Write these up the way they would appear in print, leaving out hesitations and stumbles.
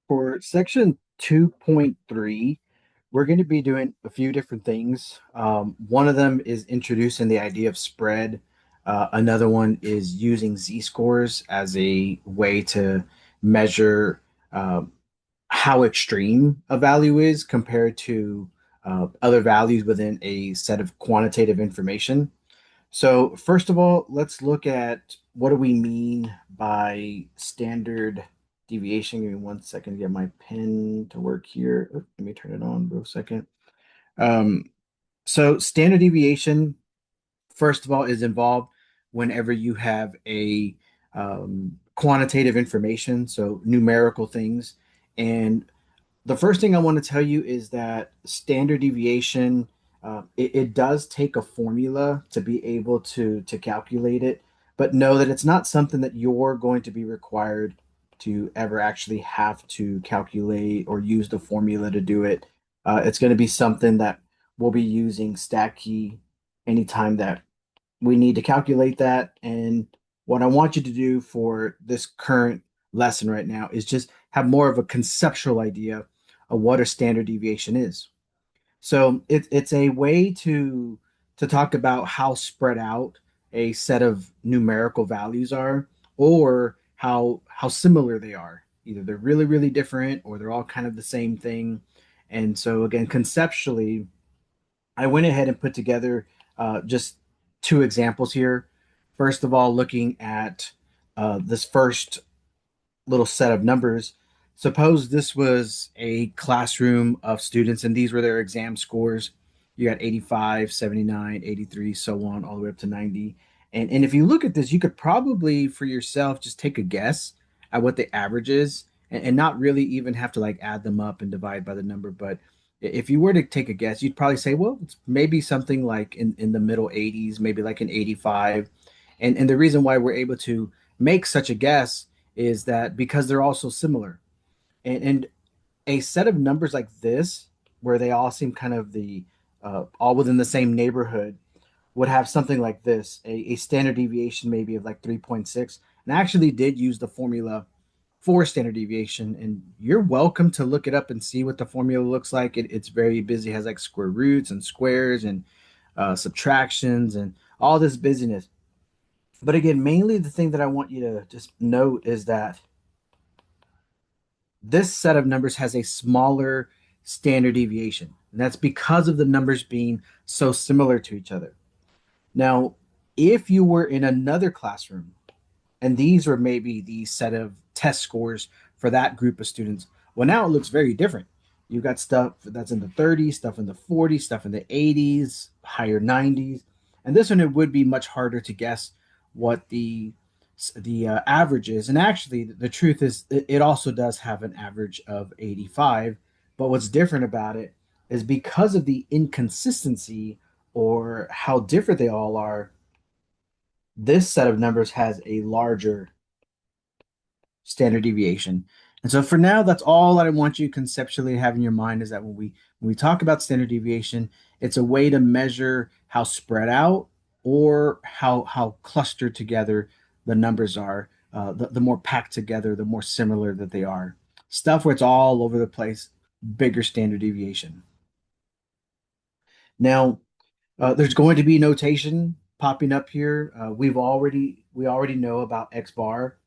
For section 2.3, we're going to be doing a few different things. One of them is introducing the idea of spread. Another one is using z-scores as a way to measure um, how extreme a value is compared to other values within a set of quantitative information. So, first of all, let's look at what do we mean by standard deviation. Give me 1 second to get my pen to work here. Oh, let me turn it on real second. Um, so, standard deviation, first of all, is involved whenever you have a quantitative information, so numerical things. And the first thing I want to tell you is that standard deviation, it does take a formula to be able to calculate it, but know that it's not something that you're going to be required to ever actually have to calculate or use the formula to do it. It's going to be something that we'll be using stat key anytime that we need to calculate that. And what I want you to do for this current lesson right now is just have more of a conceptual idea of what a standard deviation is. So it's a way to talk about how spread out a set of numerical values are, or how similar they are. Either they're really, really different or they're all kind of the same thing. And so again, conceptually, I went ahead and put together just two examples here. First of all, looking at this first little set of numbers. Suppose this was a classroom of students and these were their exam scores. You got 85, 79, 83, so on, all the way up to 90. And if you look at this, you could probably for yourself just take a guess at what the average is and not really even have to like add them up and divide by the number. But if you were to take a guess, you'd probably say, well, it's maybe something like in the middle 80s, maybe like an 85. And the reason why we're able to make such a guess is that because they're all so similar. And a set of numbers like this, where they all seem kind of the all within the same neighborhood, would have something like this, a standard deviation maybe of like 3.6. And I actually did use the formula for standard deviation, and you're welcome to look it up and see what the formula looks like. It's very busy, it has like square roots and squares and subtractions and all this busyness. But again, mainly the thing that I want you to just note is that this set of numbers has a smaller standard deviation. And that's because of the numbers being so similar to each other. Now, if you were in another classroom and these were maybe the set of test scores for that group of students, well, now it looks very different. You've got stuff that's in the 30s, stuff in the 40s, stuff in the 80s, higher 90s. And this one, it would be much harder to guess what the average is. And actually, the truth is, it also does have an average of 85. But what's different about it is because of the inconsistency or how different they all are, this set of numbers has a larger standard deviation. And so for now, that's all I want you conceptually to have in your mind is that when we talk about standard deviation, it's a way to measure how spread out or how clustered together the numbers are. The more packed together, the more similar that they are. Stuff where it's all over the place, bigger standard deviation. Now, there's going to be notation popping up here. We already know about X bar.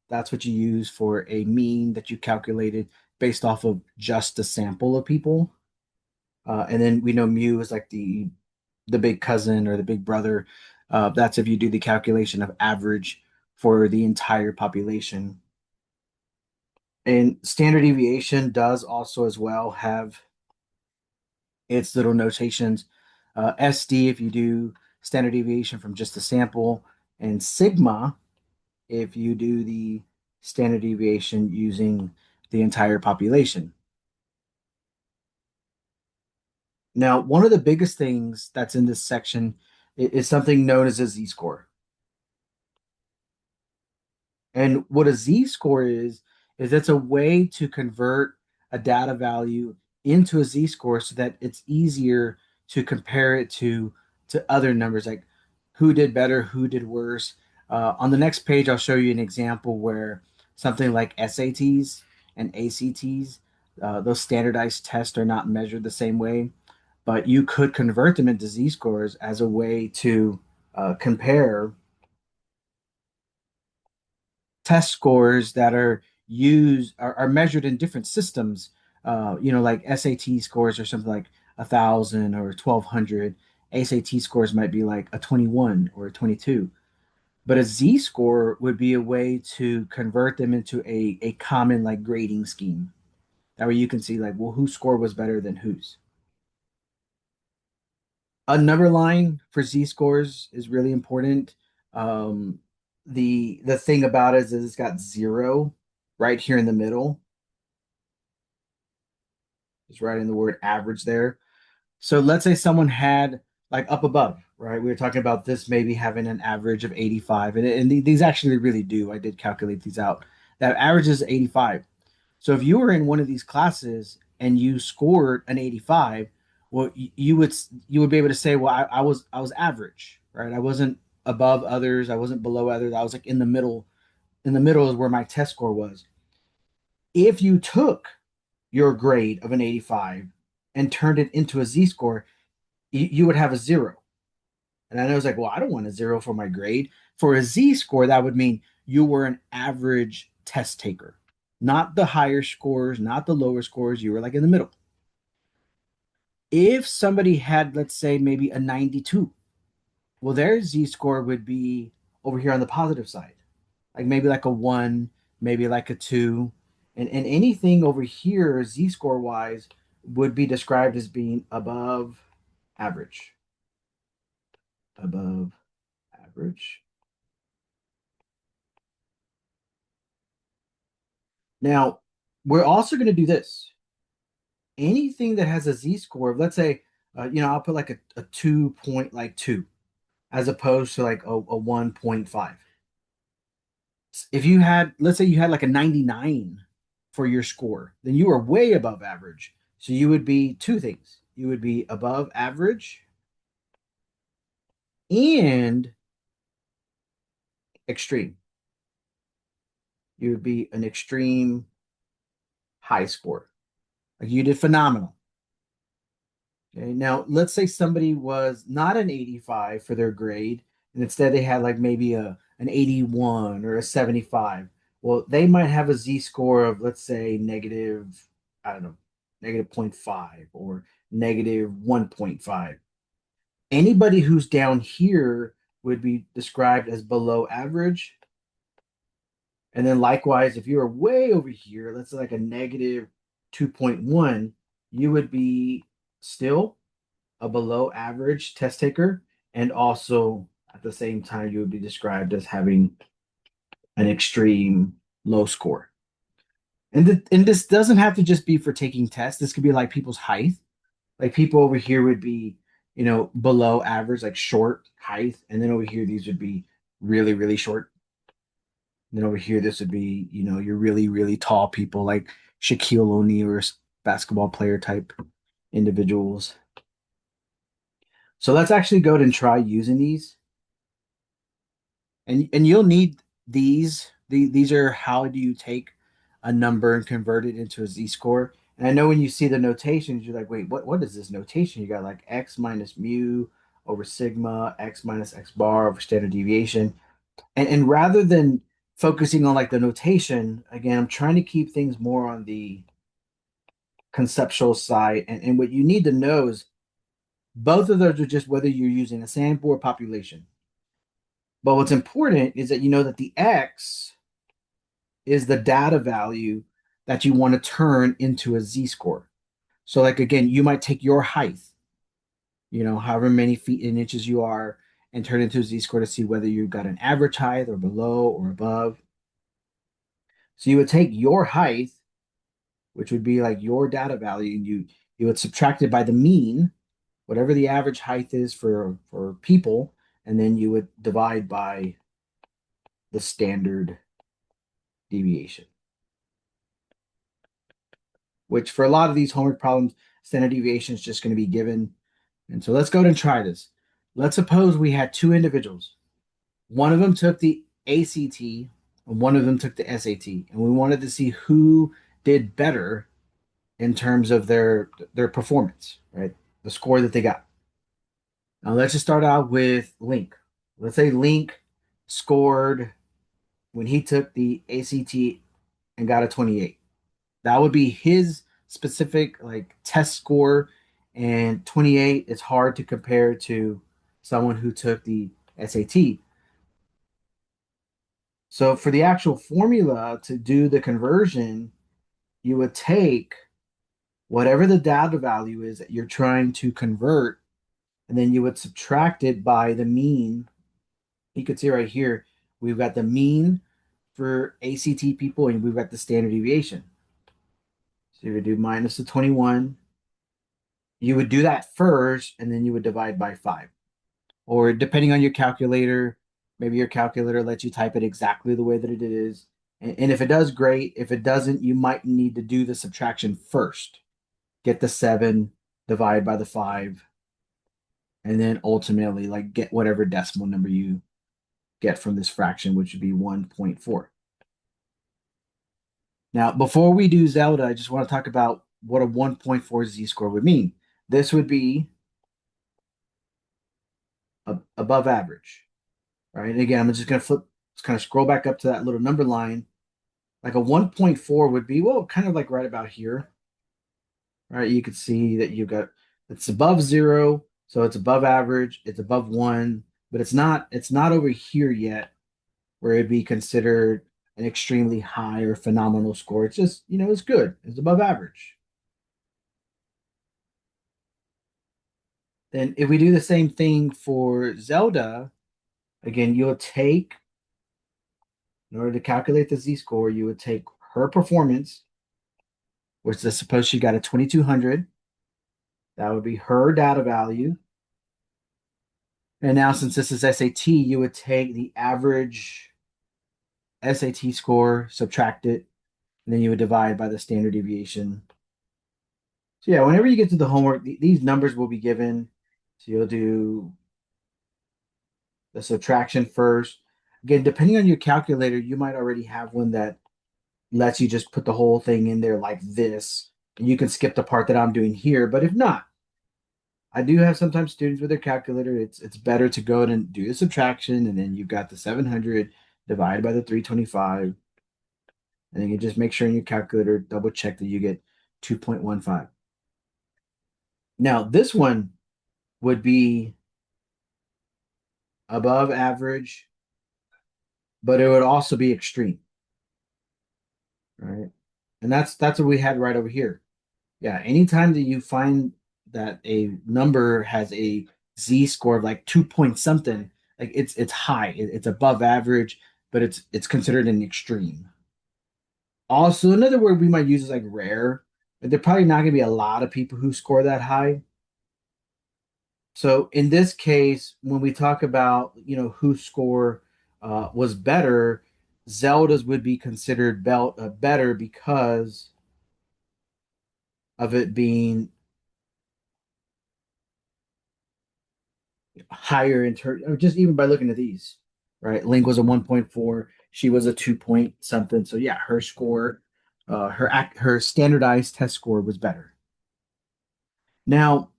That's what you use for a mean that you calculated based off of just a sample of people. And then we know mu is like the big cousin or the big brother. That's if you do the calculation of average for the entire population. And standard deviation does also as well have its little notations. SD if you do standard deviation from just a sample, and sigma if you do the standard deviation using the entire population. Now, one of the biggest things that's in this section is something known as a z-score. And what a z-score is it's a way to convert a data value into a z-score so that it's easier to compare it to other numbers, like who did better, who did worse. On the next page, I'll show you an example where something like SATs, and ACTs. Those standardized tests are not measured the same way, but you could convert them into Z scores as a way to compare test scores that are measured in different systems. Like SAT scores or something like 1,000 or 1,200. ACT scores might be like a 21 or a 22. But a Z score would be a way to convert them into a common like grading scheme. That way you can see like, well, whose score was better than whose. A number line for Z scores is really important. Um, the thing about it is it's got zero right here in the middle. Just writing the word average there. So let's say someone had like up above, right? We were talking about this maybe having an average of 85, and these actually really do. I did calculate these out. That average is 85. So if you were in one of these classes and you scored an 85, well, you would be able to say, well, I was average, right? I wasn't above others, I wasn't below others. I was like in the middle. In the middle is where my test score was. If you took your grade of an 85 and turned it into a Z score, you would have a zero. And I was like, well, I don't want a zero for my grade. For a Z score, that would mean you were an average test taker, not the higher scores, not the lower scores. You were like in the middle. If somebody had, let's say, maybe a 92, well, their Z score would be over here on the positive side, like maybe like a one, maybe like a two. And anything over here, Z score wise, would be described as being above average. Above average. Now, we're also going to do this. Anything that has a Z score, let's say, I'll put like a 2 point like two as opposed to like a 1.5. If you had, let's say you had like a 99 for your score, then you are way above average. So you would be two things. You would be above average and extreme. You would be an extreme high score. Like you did phenomenal. Okay, now let's say somebody was not an 85 for their grade, and instead they had like maybe an 81 or a 75. Well, they might have a Z score of let's say negative, I don't know, negative zero point 0.5 or negative 1.5. Anybody who's down here would be described as below average. And then likewise, if you were way over here, let's say like a negative 2.1, you would be still a below average test taker, and also at the same time you would be described as having an extreme low score. And this doesn't have to just be for taking tests. This could be like people's height. Like people over here would be, below average, like short height, and then over here these would be really really short. And then over here this would be, you're really really tall people like Shaquille O'Neal or basketball player type individuals. So let's actually go ahead and try using these. And you'll need these. These are how do you take a number and convert it into a z-score. And I know when you see the notations you're like, wait, what is this notation? You got like x minus mu over sigma, x minus x bar over standard deviation. And rather than focusing on like the notation, again, I'm trying to keep things more on the conceptual side. And what you need to know is both of those are just whether you're using a sample or population. But what's important is that you know that the x is the data value that you want to turn into a z-score. So, like again, you might take your height, however many feet and inches you are, and turn it into a z-score to see whether you've got an average height or below or above. So you would take your height, which would be like your data value, and you would subtract it by the mean, whatever the average height is for people, and then you would divide by the standard deviation, which for a lot of these homework problems, standard deviation is just going to be given. And so let's go ahead and try this. Let's suppose we had two individuals. One of them took the ACT and one of them took the SAT, and we wanted to see who did better in terms of their performance, right? The score that they got. Now let's just start out with Link. Let's say Link scored when he took the ACT and got a 28. That would be his specific like test score, and 28 is hard to compare to someone who took the SAT. So for the actual formula to do the conversion, you would take whatever the data value is that you're trying to convert, and then you would subtract it by the mean. You could see right here, we've got the mean for ACT people, and we've got the standard deviation. So you would do minus the 21. You would do that first, and then you would divide by 5. Or depending on your calculator, maybe your calculator lets you type it exactly the way that it is. And if it does, great. If it doesn't, you might need to do the subtraction first. Get the 7, divide by the 5, and then ultimately like get whatever decimal number you get from this fraction, which would be 1.4. Now, before we do Zelda, I just want to talk about what a 1.4 z-score would mean. This would be above average, right? And again, I'm just going to flip, just kind of scroll back up to that little number line. Like a 1.4 would be, well, kind of like right about here, right? You could see that you've got, it's above 0, so it's above average, it's above 1, but it's not over here yet where it'd be considered an extremely high or phenomenal score. It's just, it's good. It's above average. Then if we do the same thing for Zelda, again, you'll take, in order to calculate the z-score, you would take her performance, which is suppose she got a 2200. That would be her data value. And now since this is SAT, you would take the average SAT score, subtract it, and then you would divide by the standard deviation. So yeah, whenever you get to the homework, these numbers will be given. So you'll do the subtraction first. Again, depending on your calculator, you might already have one that lets you just put the whole thing in there like this. And you can skip the part that I'm doing here. But if not, I do have sometimes students with their calculator. It's better to go and do the subtraction, and then you've got the 700 divided by the 325. And then you just make sure in your calculator, double check that you get 2.15. Now, this one would be above average, but it would also be extreme, right? And that's what we had right over here. Yeah, anytime that you find that a number has a z-score of like 2 point something, like it's high, it's above average, but it's considered an extreme. Also, another word we might use is like rare, but there probably not going to be a lot of people who score that high. So in this case, when we talk about whose score was better, Zelda's would be considered better because of it being higher in terms, or just even by looking at these, right? Link was a 1.4, she was a 2 point something. So yeah, her score, her standardized test score was better. Now,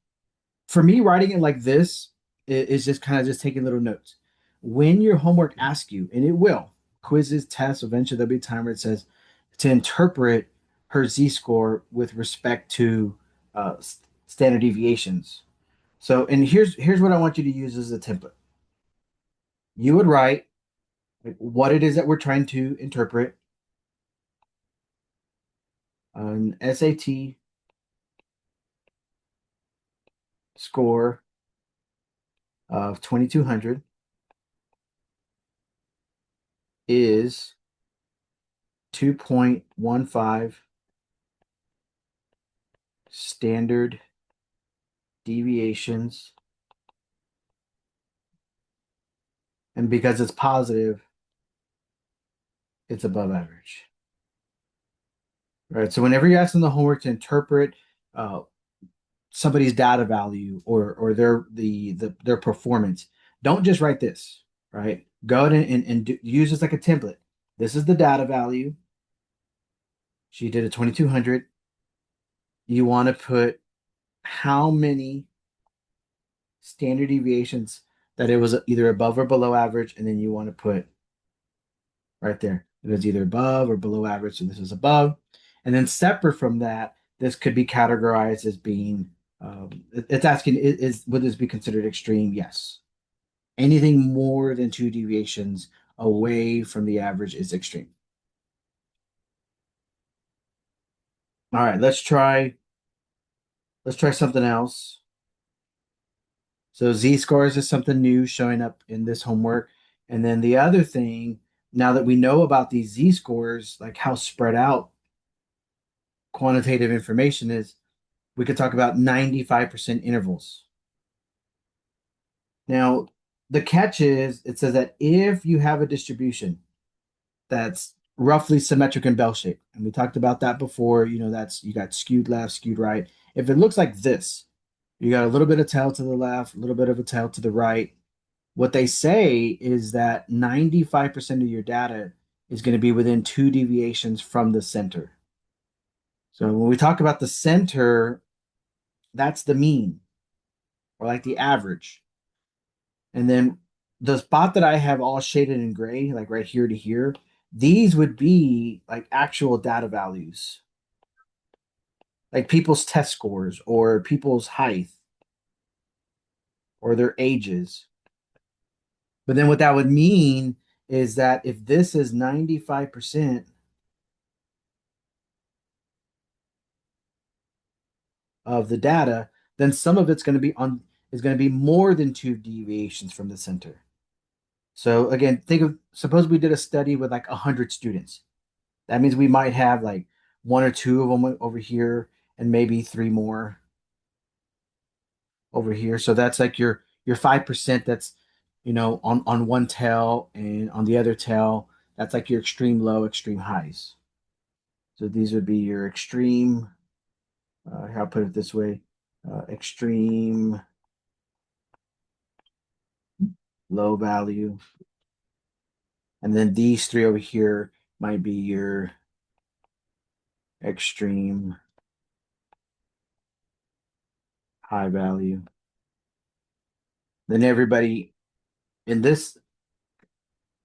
for me, writing it like this is just kind of just taking little notes. When your homework asks you, and it will, quizzes, tests, eventually there'll be a time where it says to interpret her z-score with respect to standard deviations. So, and here's what I want you to use as a template. You would write like, what it is that we're trying to interpret, an SAT score of 2200 is 2.15 standard deviations. And because it's positive, it's above average. Right. So whenever you're asking the homework to interpret uh, somebody's data value or their performance, don't just write this. Right. Go ahead and use this like a template. This is the data value. She did a 2200. You want to put how many standard deviations that it was either above or below average, and then you want to put right there. It was either above or below average, so this is above. And then separate from that, this could be categorized as being it's asking would this be considered extreme? Yes. Anything more than two deviations away from the average is extreme. All right, let's try something else. So Z scores is something new showing up in this homework. And then the other thing, now that we know about these Z scores, like how spread out quantitative information is, we could talk about 95% intervals. Now, the catch is it says that if you have a distribution that's roughly symmetric and bell shaped, and we talked about that before, that's you got skewed left, skewed right. If it looks like this, you got a little bit of tail to the left, a little bit of a tail to the right. What they say is that 95% of your data is going to be within two deviations from the center. So when we talk about the center, that's the mean or like the average. And then the spot that I have all shaded in gray, like right here to here, these would be like actual data values, like people's test scores or people's height or their ages. But then what that would mean is that if this is 95% of the data, then some of it's going to be on is going to be more than two deviations from the center. So again, think of suppose we did a study with like 100 students. That means we might have like one or two of them over here and maybe three more over here. So that's like your 5% that's on one tail, and on the other tail that's like your extreme low, extreme highs. So these would be your extreme here I'll put it this way, extreme low value. And then these three over here might be your extreme high value. Then everybody in this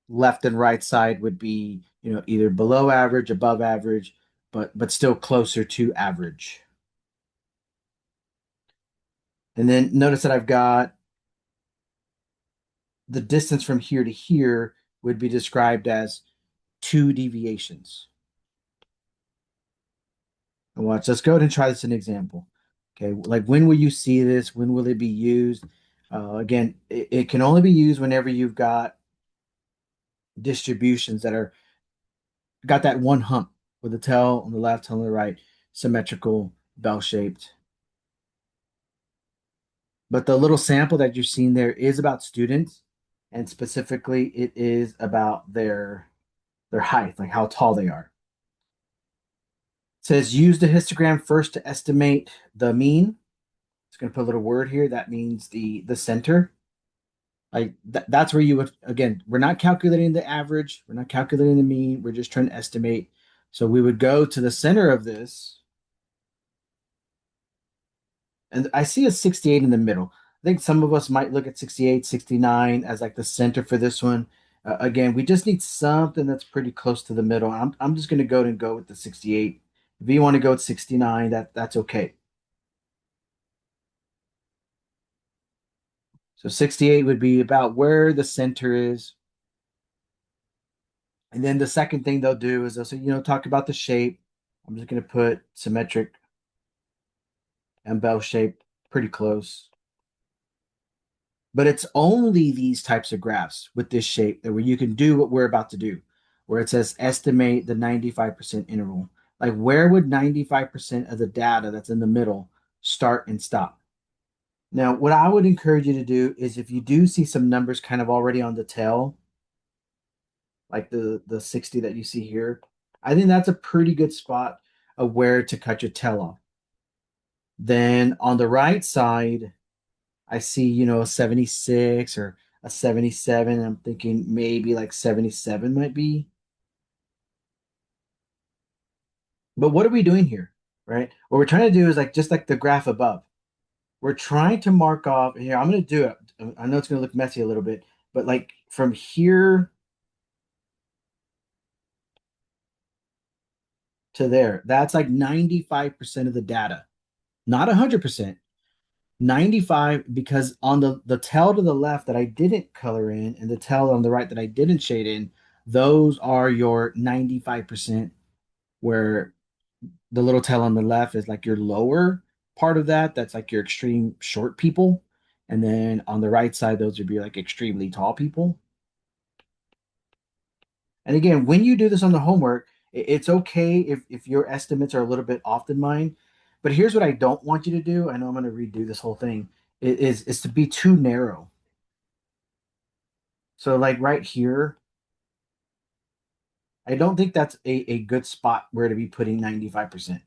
left and right side would be, either below average, above average, but still closer to average. And then notice that I've got the distance from here to here would be described as two deviations. And watch, let's go ahead and try this in an example. Okay, like when will you see this? When will it be used? Again, it can only be used whenever you've got distributions that are got that one hump with the tail on the left, tail on the right, symmetrical, bell shaped. But the little sample that you've seen there is about students, and specifically, it is about their height, like how tall they are. It says use the histogram first to estimate the mean. It's going to put a little word here that means the center. Like that's where you would again. We're not calculating the average. We're not calculating the mean. We're just trying to estimate. So we would go to the center of this, and I see a 68 in the middle. I think some of us might look at 68, 69 as like the center for this one. Again, we just need something that's pretty close to the middle. I'm just going to go with the 68. If you want to go with 69, that's okay. So 68 would be about where the center is. And then the second thing they'll do is they'll say, talk about the shape. I'm just going to put symmetric and bell shape pretty close. But it's only these types of graphs with this shape that where you can do what we're about to do, where it says estimate the 95% interval. Like where would 95% of the data that's in the middle start and stop? Now, what I would encourage you to do is if you do see some numbers kind of already on the tail, like the 60 that you see here, I think that's a pretty good spot of where to cut your tail off. Then on the right side, I see, a 76 or a 77. I'm thinking maybe like 77 might be But what are we doing here, right? What we're trying to do is like just like the graph above. We're trying to mark off here. I'm going to do it. I know it's going to look messy a little bit, but like from here to there, that's like 95% of the data, not 100%. 95 because on the tail to the left that I didn't color in and the tail on the right that I didn't shade in, those are your 95% where the little tail on the left is like your lower part of that. That's like your extreme short people. And then on the right side, those would be like extremely tall people. And again, when you do this on the homework, it's okay if your estimates are a little bit off than mine. But here's what I don't want you to do. I know I'm going to redo this whole thing. Is to be too narrow. So like right here, I don't think that's a good spot where to be putting 95%.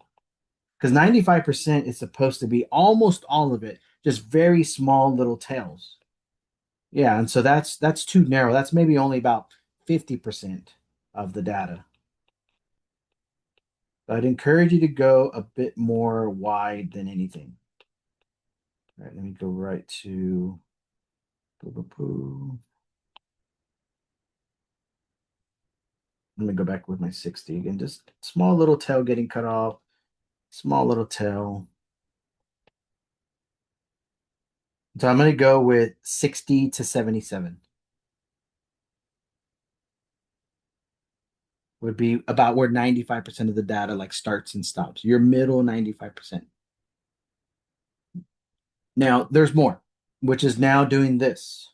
Because 95% is supposed to be almost all of it, just very small little tails. Yeah, and so that's too narrow. That's maybe only about 50% of the data. I'd encourage you to go a bit more wide than anything. All right, let me go right to boo, boo, boo. Let me go back with my 60 again. Just small little tail getting cut off, small little tail. So I'm going to go with 60 to 77 would be about where 95% of the data like starts and stops. Your middle 95%. Now, there's more, which is now doing this.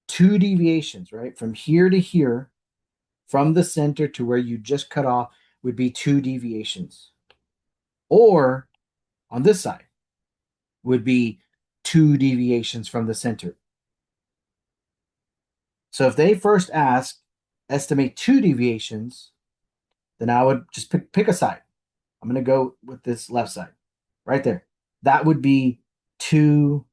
Two deviations, right? From here to here, from the center to where you just cut off would be two deviations. Or on this side would be two deviations from the center. So if they first ask, estimate two deviations, then I would just pick a side. I'm going to go with this left side right there. That would be two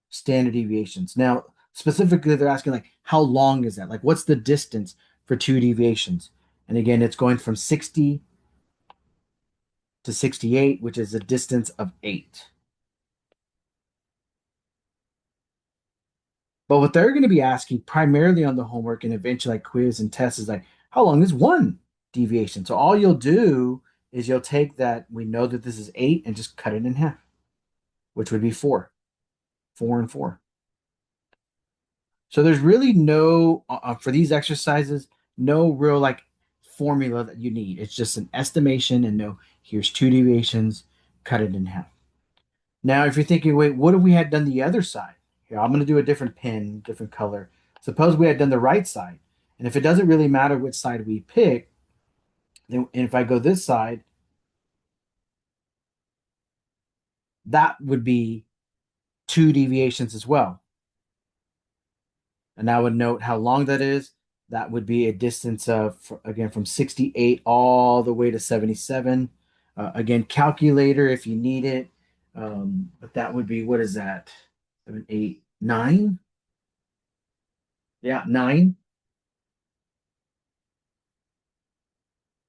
standard deviations. Now, specifically, they're asking like, how long is that? Like, what's the distance for two deviations? And again, it's going from 60 to 68, which is a distance of 8. But what they're going to be asking primarily on the homework and eventually like quiz and test is like, how long is one deviation? So all you'll do is you'll take that, we know that this is 8 and just cut it in half, which would be 4, 4 and 4. So there's really no, for these exercises, no real like formula that you need. It's just an estimation and no, here's two deviations, cut it in half. Now, if you're thinking, wait, what if we had done the other side? Here, I'm going to do a different pen, different color. Suppose we had done the right side. And if it doesn't really matter which side we pick, then and if I go this side, that would be two deviations as well. And I would note how long that is. That would be a distance of, again, from 68 all the way to 77. Again, calculator if you need it. But that would be, what is that? 7, 8, 9? Yeah, 9.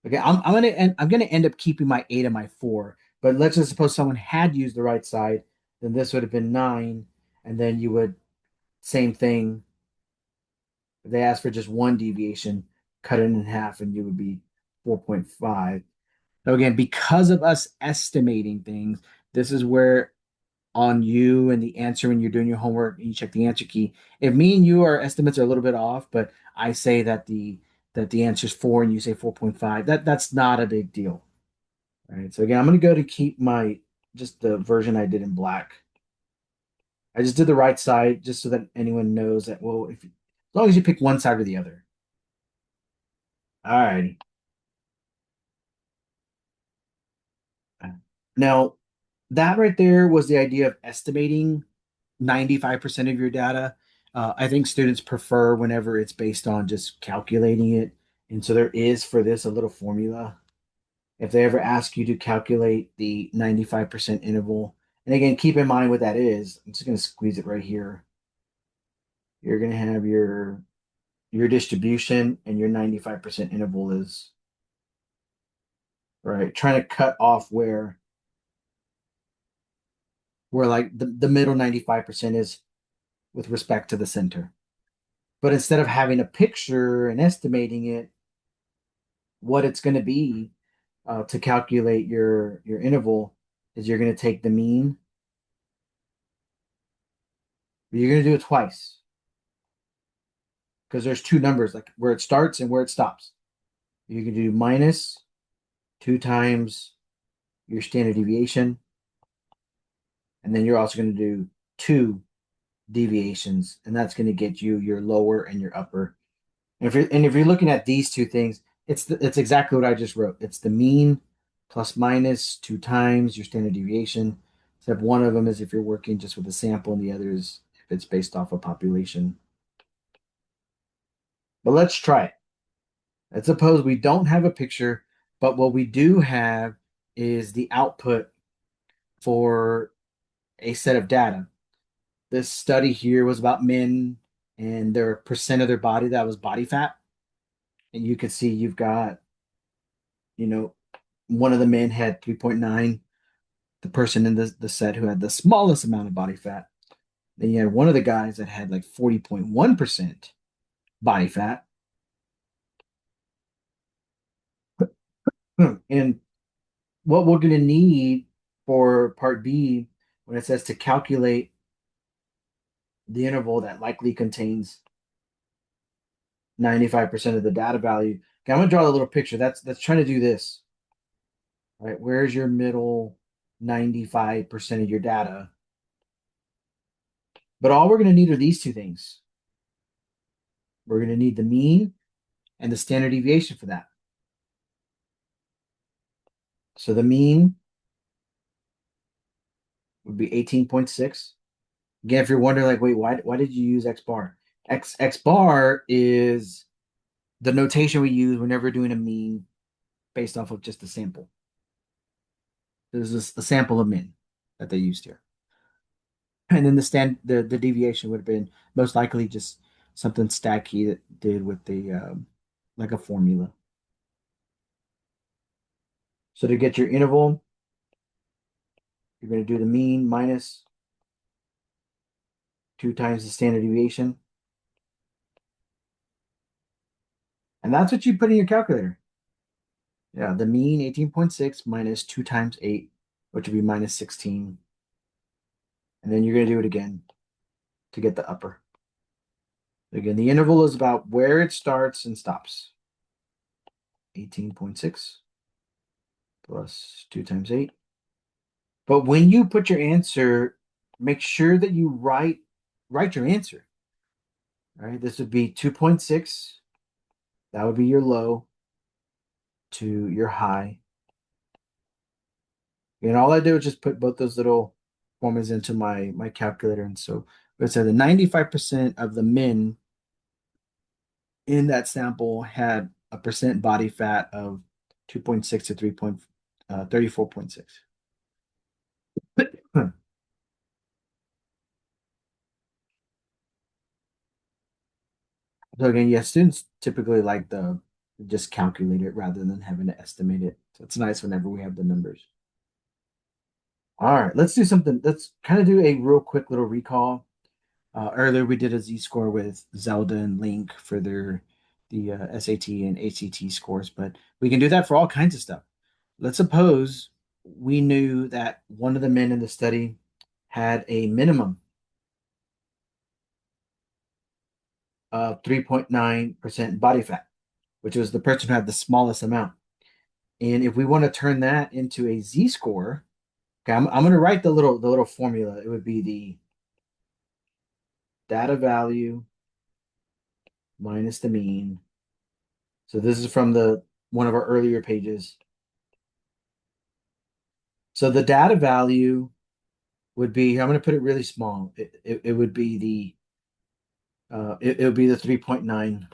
Okay, I'm gonna end up keeping my 8 and my 4. But let's just suppose someone had used the right side, then this would have been 9, and then you would same thing. If they asked for just one deviation, cut it in half, and you would be 4.5. So again, because of us estimating things, this is where on you and the answer when you're doing your homework and you check the answer key. If me and you our estimates are a little bit off, but I say that the answer is 4 and you say 4.5, that's not a big deal. All right. So again, I'm gonna go to keep my just the version I did in black. I just did the right side just so that anyone knows that well, if as long as you pick one side or the other. All right. Now, that right there was the idea of estimating 95% of your data. I think students prefer whenever it's based on just calculating it. And so there is for this a little formula. If they ever ask you to calculate the 95% interval, and again, keep in mind what that is. I'm just going to squeeze it right here. You're going to have your your distribution and your 95% interval is, right? Trying to cut off where like the middle 95% is with respect to the center. But instead of having a picture and estimating it, what it's going to be to calculate your interval is you're going to take the mean, but you're going to do it twice because there's two numbers, like where it starts and where it stops. You can do minus two times your standard deviation, and then you're also going to do two deviations, and that's going to get you your lower and your upper. And if you're looking at these two things, it's exactly what I just wrote. It's the mean plus minus two times your standard deviation. Except one of them is if you're working just with a sample, and the other is if it's based off a population. But let's try it. Let's suppose we don't have a picture, but what we do have is the output for a set of data. This study here was about men and their percent of their body that was body fat. And you can see you've got, you know, one of the men had 3.9, the person in the set who had the smallest amount of body fat. Then you had one of the guys that had like 40.1% body fat. And what we're going to need for part B, when it says to calculate the interval that likely contains 95% of the data value. Okay, I'm going to draw a little picture. That's trying to do this. All right, where's your middle 95% of your data? But all we're going to need are these two things. We're going to need the mean and the standard deviation for that. So the mean would be 18.6. Again, if you're wondering, like, wait, why did you use X bar? X bar is the notation we use whenever we're doing a mean based off of just a sample. This is a sample of min that they used here. And then the deviation would have been most likely just something Stacky did with the like a formula. So to get your interval, you're going to do the mean minus two times the standard deviation. And that's what you put in your calculator. Yeah, the mean 18.6 minus 2 times 8, which would be minus 16. And then you're going to do it again to get the upper. Again, the interval is about where it starts and stops. 18.6 plus 2 times 8. But when you put your answer, make sure that you write your answer. All right, this would be 2.6. That would be your low to your high. And all I did was just put both those little formulas into my calculator. And so it said the 95% of the men in that sample had a percent body fat of 2.6 to 34.6. So again, yeah, students typically like the just calculate it rather than having to estimate it. So it's nice whenever we have the numbers. All right, let's do something. Let's kind of do a real quick little recall. Earlier, we did a Z-score with Zelda and Link for the SAT and ACT scores, but we can do that for all kinds of stuff. Let's suppose we knew that one of the men in the study had a minimum of 3.9% body fat, which was the person who had the smallest amount. And if we want to turn that into a Z-score, okay, I'm going to write the little formula. It would be the data value minus the mean. So this is from the one of our earlier pages. So the data value would be, I'm going to put it really small. It would be it would be the 3.9. I'm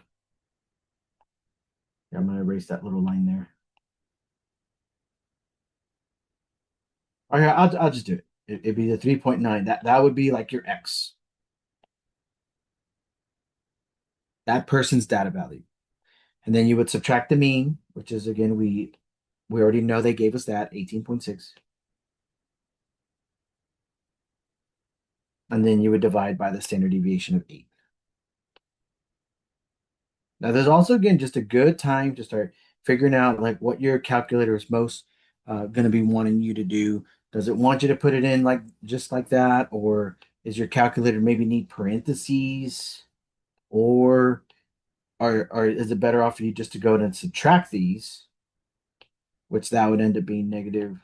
going to erase that little line there. Okay, I'll just do it. It'd be the 3.9. That would be like your X. that person's data value. And then you would subtract the mean, which is again, we already know they gave us that 18.6. And then you would divide by the standard deviation of 8. Now, there's also, again, just a good time to start figuring out like what your calculator is most going to be wanting you to do. Does it want you to put it in like just like that, or is your calculator maybe need parentheses, or or is it better off for you just to go and subtract these, which that would end up being negative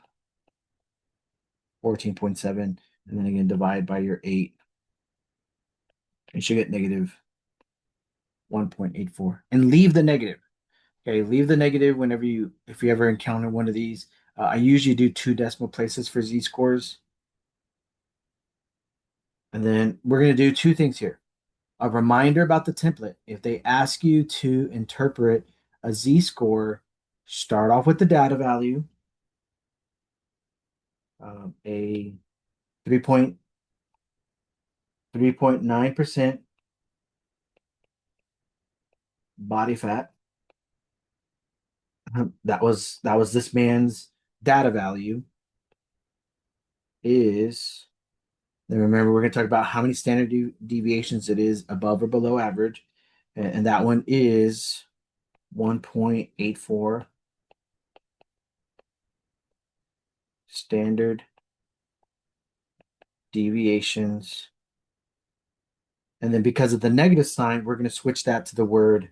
14.7, and then again divide by your 8, you should get negative 1.84, and leave the negative. Okay, leave the negative whenever if you ever encounter one of these. I usually do two decimal places for z-scores. And then we're going to do two things here. A reminder about the template. If they ask you to interpret a z-score, start off with the data value, a 3.9% body fat. That was this man's data value is. Then remember, we're going to talk about how many standard deviations it is above or below average. And that one is 1.84 standard deviations. And then because of the negative sign, we're going to switch that to the word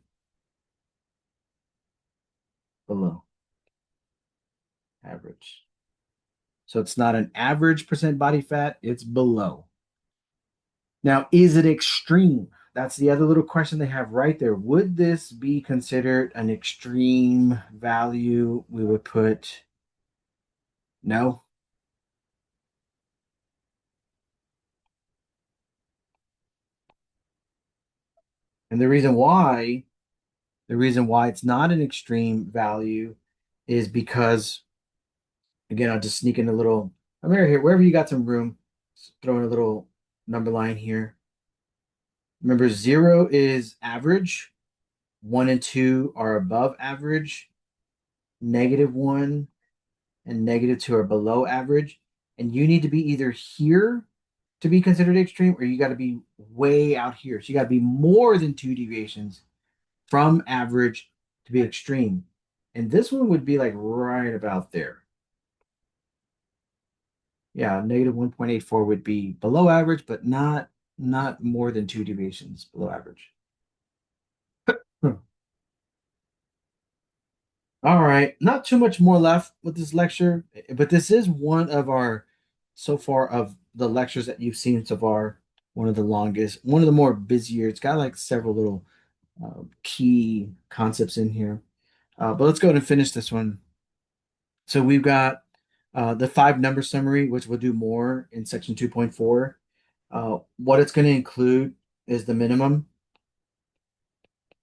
below average. So it's not an average percent body fat, it's below. Now, is it extreme? That's the other little question they have right there. Would this be considered an extreme value? We would put no. And the reason why it's not an extreme value is because, again, I'll just sneak in a little. I'm right here, wherever you got some room, throw in a little number line here. Remember, 0 is average, 1 and 2 are above average, -1 and -2 are below average. And you need to be either here to be considered extreme, or you got to be way out here. So you got to be more than two deviations from average to be extreme. And this one would be like right about there. Yeah, -1.84 would be below average, but not more than two deviations below average. Hmm. All right, not too much more left with this lecture, but this is one of our so far of the lectures that you've seen so far, one of the longest, one of the more busier. It's got like several little key concepts in here. But let's go ahead and finish this one. So we've got the five number summary, which we'll do more in section 2.4. What it's going to include is the minimum,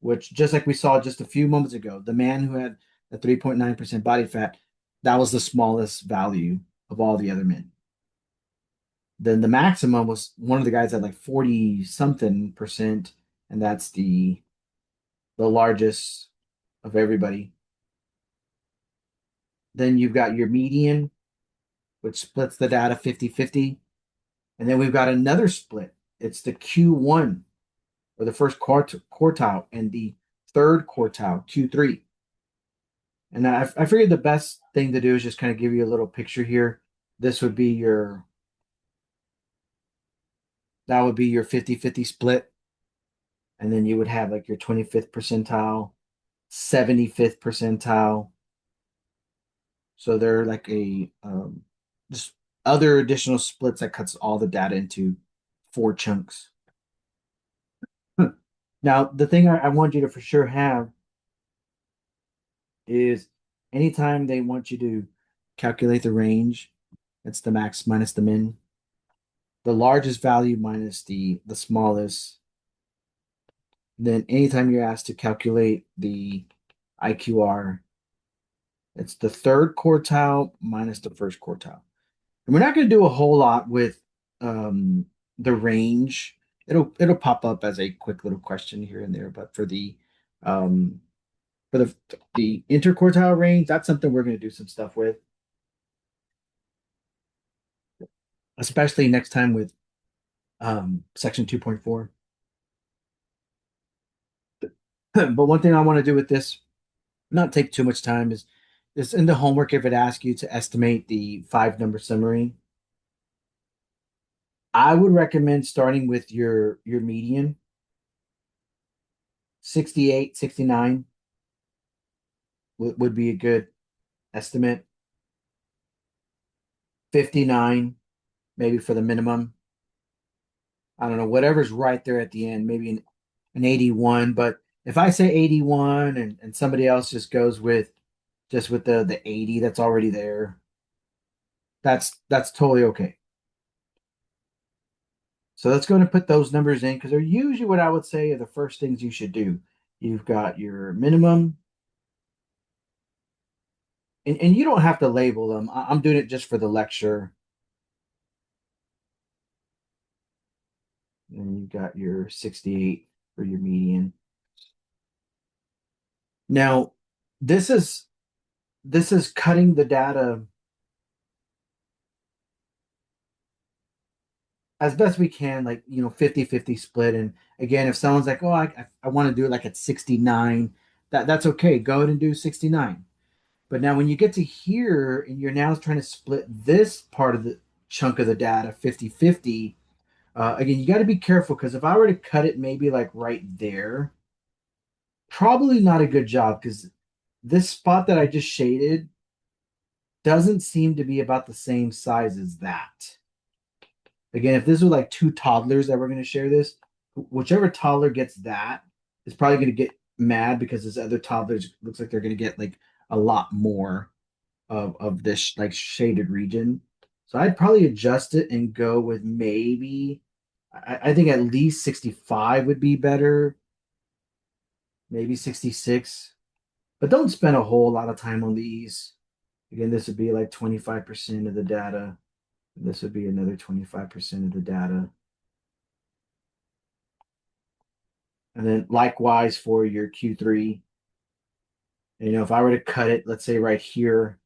which just like we saw just a few moments ago, the man who had a 3.9% body fat, that was the smallest value of all the other men. Then the maximum was one of the guys at like 40 something percent, and that's the largest of everybody. Then you've got your median, which splits the data 50-50. And then we've got another split. It's the Q1, or the first quartile, and the third quartile, Q3. And I figured the best thing to do is just kind of give you a little picture here. This would be that would be your 50-50 split. And then you would have like your 25th percentile, 75th percentile. So they're like just other additional splits that cuts all the data into four chunks. Now, the thing I want you to for sure have is anytime they want you to calculate the range, it's the max minus the min. The largest value minus the smallest. Then anytime you're asked to calculate the IQR, it's the third quartile minus the first quartile. And we're not going to do a whole lot with the range it'll pop up as a quick little question here and there. But um for the interquartile range, that's something we're going to do some stuff with, especially next time with section 2.4. But one thing I want to do with this, not take too much time, is in the homework if it asks you to estimate the five number summary, I would recommend starting with your median, 68, 69 would be a good estimate. 59 maybe for the minimum. I don't know, whatever's right there at the end, maybe an 81. But if I say 81 and somebody else just goes with the 80 that's already there, that's totally okay. So let's go and put those numbers in because they're usually what I would say are the first things you should do. You've got your minimum, and you don't have to label them. I'm doing it just for the lecture. And you've got your 68 for your median. Now, this is this is cutting the data as best we can, like 50-50 split. And again, if someone's like, oh, I want to do it like at 69, that's okay. Go ahead and do 69. But now when you get to here and you're now trying to split this part of the chunk of the data 50-50, again, you got to be careful because if I were to cut it maybe like right there, probably not a good job because this spot that I just shaded doesn't seem to be about the same size as that. Again, if this was like two toddlers that were going to share this, whichever toddler gets that is probably going to get mad because this other toddlers looks like they're going to get like a lot more of this like shaded region. So I'd probably adjust it and go with maybe I think at least 65 would be better, maybe 66. But don't spend a whole lot of time on these. Again, this would be like 25% of the data. This would be another 25% of the data. And then likewise for your Q3. If I were to cut it, let's say right here,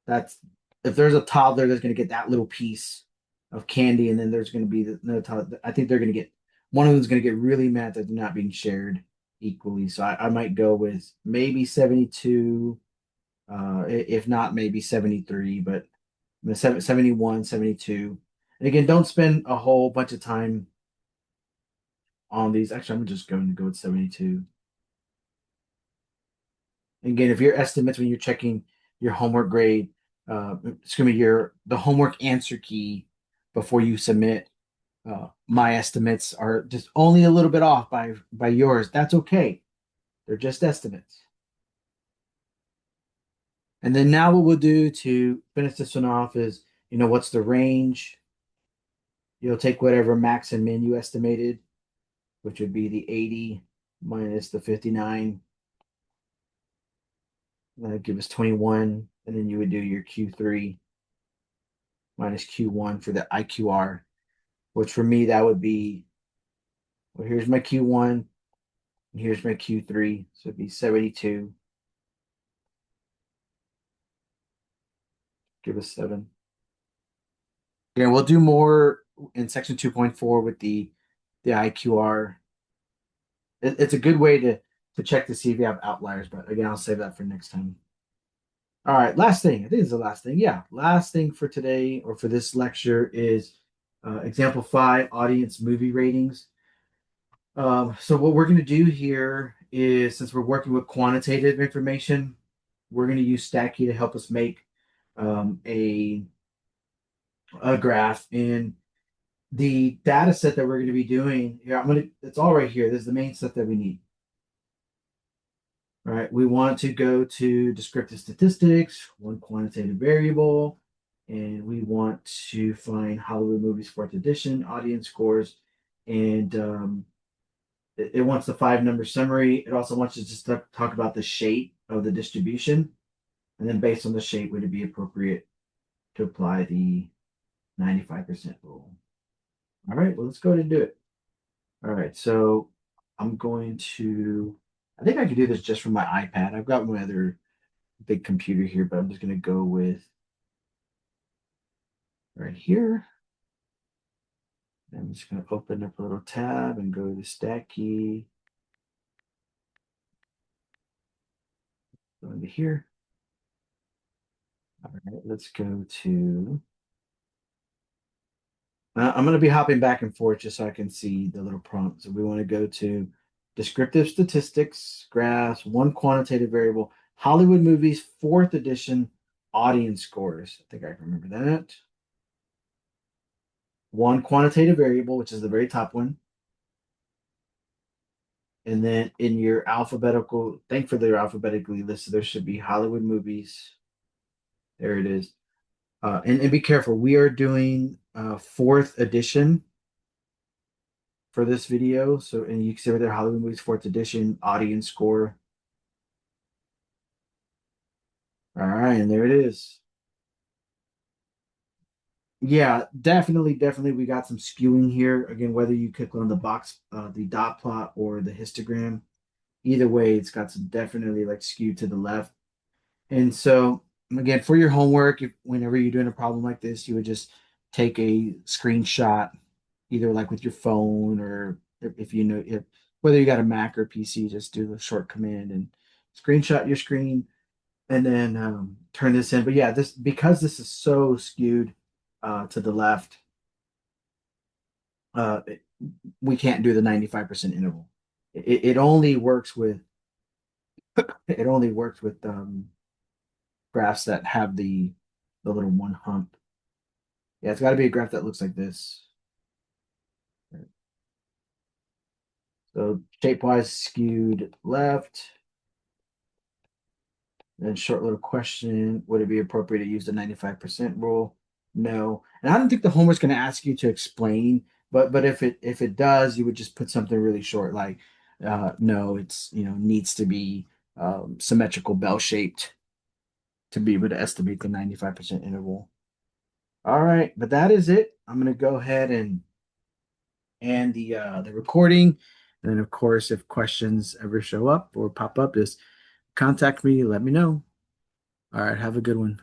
that's if there's a toddler that's going to get that little piece of candy, and then there's going to be another toddler. I think they're going to get one of them's going to get really mad that they're not being shared equally. So I might go with maybe 72, if not maybe 73, but 71, 72. And again, don't spend a whole bunch of time on these. Actually, I'm just going to go with 72. Again, if your estimates when you're checking your homework grade, excuse me, your the homework answer key before you submit, my estimates are just only a little bit off by yours. That's okay. They're just estimates. And then now what we'll do to finish this one off is, what's the range? You'll take whatever max and min you estimated, which would be the 80 minus the 59. That would give us 21. And then you would do your Q3 minus Q1 for the IQR, which for me, that would be, well, here's my Q1 and here's my Q3. So it'd be 72. Give us 7. Yeah, we'll do more in section 2.4 with the IQR. It's a good way to check to see if you have outliers, but again, I'll save that for next time. All right, last thing. I think it's the last thing. Yeah, last thing for today or for this lecture is example 5, audience movie ratings. So what we're going to do here is, since we're working with quantitative information, we're going to use Stacky to help us make um, a a graph. And the data set that we're going to be doing here, it's all right here. This is the main stuff that we need. All right, we want to go to descriptive statistics, one quantitative variable, and we want to find Hollywood movies fourth edition, audience scores, and it wants the five number summary. It also wants to just talk about the shape of the distribution, and then based on the shape, would it be appropriate to apply the 95% rule? All right, well, let's go ahead and do it. All right, so I'm going to, I think I could do this just from my iPad. I've got my other big computer here, but I'm just going to go with right here. I'm just going to open up a little tab and go to the stat key, go into here. All right, let's go to, I'm going to be hopping back and forth just so I can see the little prompt. So we want to go to descriptive statistics, graphs, one quantitative variable, Hollywood movies, fourth edition, audience scores. I think I can remember that. One quantitative variable, which is the very top one. And then in your alphabetical, thankfully they're alphabetically listed, there should be Hollywood movies. There it is. And be careful, we are doing fourth edition for this video. So, and you can see right there, Hollywood movies, fourth edition, audience score. All right, and there it is. Yeah, definitely, we got some skewing here. Again, whether you click on the box, the dot plot, or the histogram, either way, it's got some definitely like skewed to the left. And so, again, for your homework, if whenever you're doing a problem like this, you would just take a screenshot, either like with your phone or if you know if whether you got a Mac or PC, just do a short command and screenshot your screen and then turn this in. But yeah, this because this is so skewed to the left, uh, it, we can't do the 95% interval. It only works with it only works with graphs that have the little one hump. Yeah, it's got to be a graph that looks like this. So shape-wise skewed left. And short little question, would it be appropriate to use the 95% rule? No. And I don't think the homework's going to ask you to explain, but if it does, you would just put something really short like no, it's needs to be symmetrical bell shaped to be able to estimate the 95% interval. All right, but that is it. I'm gonna go ahead and the recording. And then of course, if questions ever show up or pop up, just contact me, let me know. All right, have a good one.